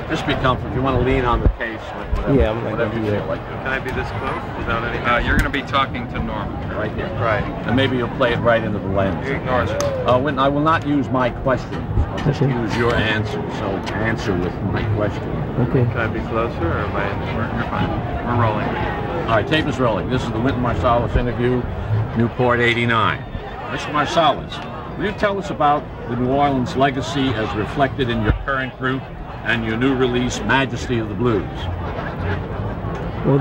Just be comfortable. If you want to lean on the case, whatever, yeah, I'm whatever you feel like. Can I be this close without any? You're going to be talking to Norman. Right here. Right. And maybe you'll play it right into the lens. You ignore this. Wynton, I will not use my questions. I'll just use your answer. So answer with my question. Okay. Can I be closer, or am I in the You're fine. We're rolling. All right, tape is rolling. This is the Wynton Marsalis interview, Newport '89. Mr. Marsalis, will you tell us about the New Orleans legacy as reflected in your current group and your new release, Majesty of the Blues? Well,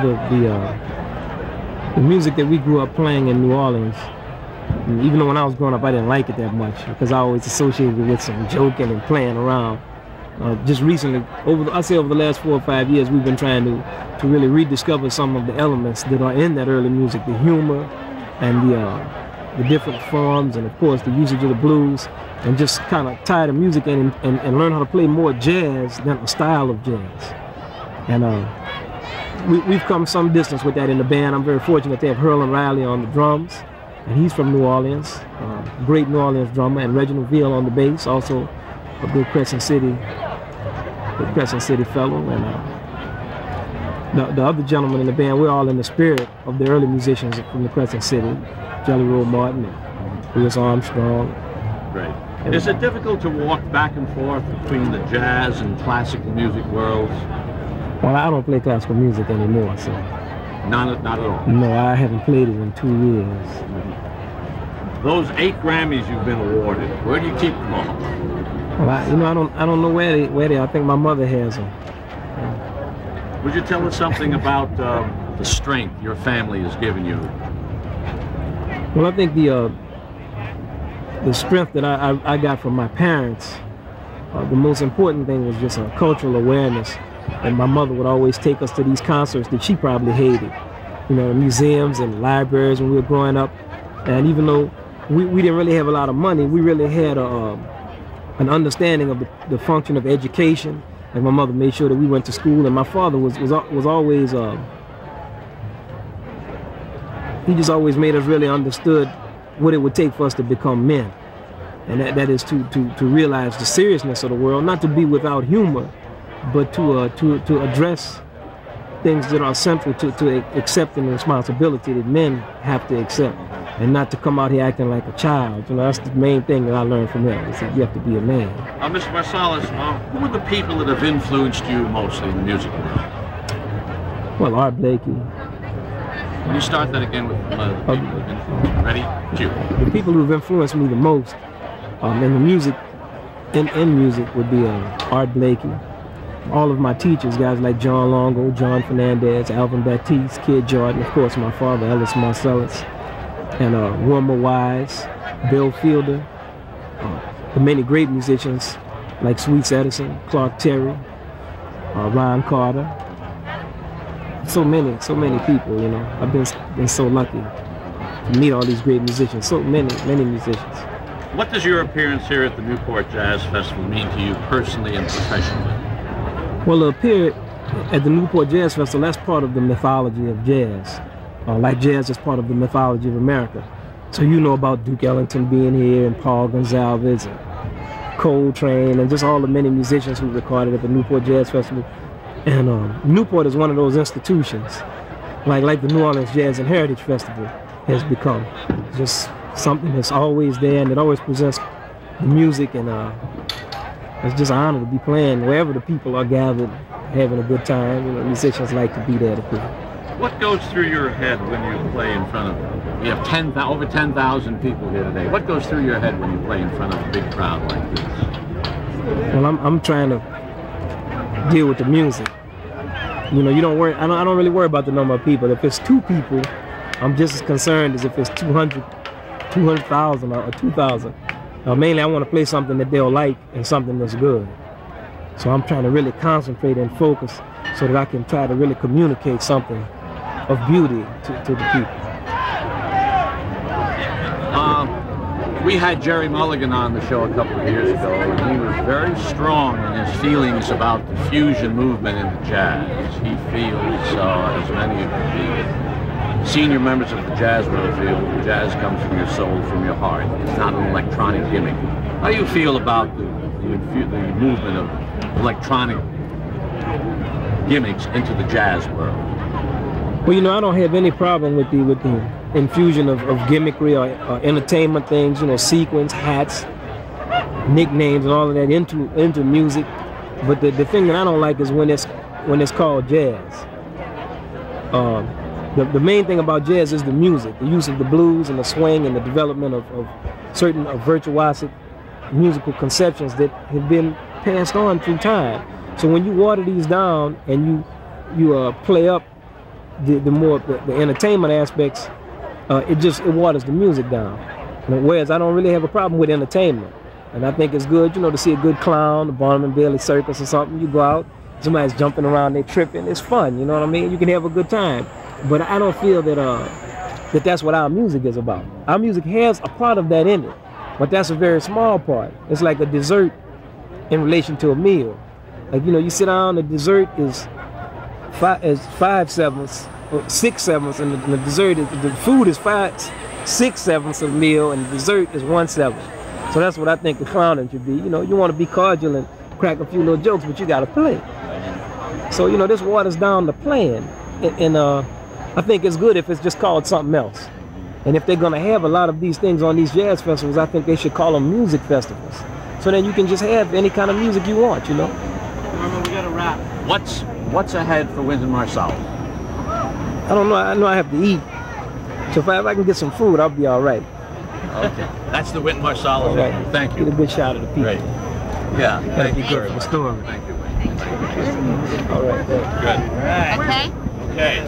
the music that we grew up playing in New Orleans, even though when I was growing up I didn't like it that much because I always associated it with some joking and playing around. Just recently, I'd say over the last 4 or 5 years, we've been trying to really rediscover some of the elements that are in that early music, the humor and the different forms, and of course the usage of the blues, and just kind of tie the music in and learn how to play more jazz than a style of jazz. And we've come some distance with that in the band. I'm very fortunate to have Herlin Riley on the drums, and he's from New Orleans, great New Orleans drummer, and Reginald Veal on the bass, also a good Crescent City fellow. And the other gentlemen in the band, we're all in the spirit of the early musicians from the Crescent City, Jelly Roll Martin and Louis Armstrong. Great. Is it difficult to walk back and forth between the jazz and classical music worlds? Well, I don't play classical music anymore, so. Not at all? No, I haven't played it in 2 years. Those 8 Grammys you've been awarded, where do you keep them all? Well, I don't know where they are. I think my mother has them. Would you tell us something about the strength your family has given you? Well, I think the strength that I got from my parents, the most important thing was just a cultural awareness. And my mother would always take us to these concerts that she probably hated. You know, museums and libraries when we were growing up. And even though we didn't really have a lot of money, we really had an understanding of the function of education. And my mother made sure that we went to school. And my father was always, he just always made us really understood what it would take for us to become men. And that is to realize the seriousness of the world, not to be without humor, but to address things that are central to accepting the responsibility that men have to accept, and not to come out here acting like a child. You know, that's the main thing that I learned from him, is that you have to be a man. Mr. Marsalis, who are the people that have influenced you mostly in the music world? Well, Art Blakey. Can you start that again with the people who have influenced? Ready? Cue. The people who have influenced me the most in the music, in music, would be Art Blakey. All of my teachers, guys like John Longo, John Fernandez, Alvin Baptiste, Kid Jordan, of course my father, Ellis Marsalis, and Wilmer Wise, Bill Fielder, the many great musicians like Sweets Edison, Clark Terry, Ron Carter. So many people, you know. I've been so lucky to meet all these great musicians, so many musicians. What does your appearance here at the Newport Jazz Festival mean to you personally and professionally? Well, to appear at the Newport Jazz Festival, that's part of the mythology of jazz. Like jazz is part of the mythology of America. So you know about Duke Ellington being here, and Paul Gonsalves, and Coltrane, and just all the many musicians who recorded at the Newport Jazz Festival. And Newport is one of those institutions, like the New Orleans Jazz and Heritage Festival has become. Just something that's always there, and it always presents the music, and it's just an honor to be playing wherever the people are gathered, having a good time. You know, musicians like to be there to play. What goes through your head when you play in front of, you have over 10,000 people here today. What goes through your head when you play in front of a big crowd like this? Well, I'm trying to deal with the music. You know, you don't worry. I don't really worry about the number of people. If it's 2 people, I'm just as concerned as if it's 200,000 or 2,000. Mainly, I want to play something that they'll like and something that's good. So I'm trying to really concentrate and focus so that I can try to really communicate something of beauty to the people. We had Jerry Mulligan on the show a couple of years ago, and he was very strong in his feelings about the fusion movement in the jazz. He feels, as many of the senior members of the jazz world feel, jazz comes from your soul, from your heart. It's not an electronic gimmick. How do you feel about the movement of electronic gimmicks into the jazz world? Well, you know, I don't have any problem with the infusion of gimmickry or entertainment things, you know, sequins, hats, nicknames, and all of that into music. But the thing that I don't like is when it's called jazz. The main thing about jazz is the music, the use of the blues and the swing and the development of certain virtuosic musical conceptions that have been passed on through time. So when you water these down and you play up the entertainment aspects, it waters the music down. Whereas I don't really have a problem with entertainment, and I think it's good, you know, to see a good clown, the Barnum and Bailey Circus or something. You go out, somebody's jumping around, they tripping, it's fun, you know what I mean? You can have a good time, but I don't feel that that's what our music is about. Our music has a part of that in it, but that's a very small part. It's like a dessert in relation to a meal. Like, you know, you sit down, the dessert is 5/7, or 6/7, and the dessert is, the food is 6/7 of the meal, and the dessert is 1/7. So that's what I think the clowning should be. You know, you want to be cordial and crack a few little jokes, but you got to play. So, you know, this waters down the playing, and I think it's good if it's just called something else. And if they're going to have a lot of these things on these jazz festivals, I think they should call them music festivals. So then you can just have any kind of music you want, you know. Remember, we got to wrap. What's ahead for Wynton Marsalis? I don't know. I know I have to eat. So if I can get some food, I'll be all right. Okay. That's the Wynton Marsalis. All right. Thank you. Get a good shot of the people. Great. Yeah. Gotta be good for the story. Thank you. All right. Good. Good. Okay. Okay.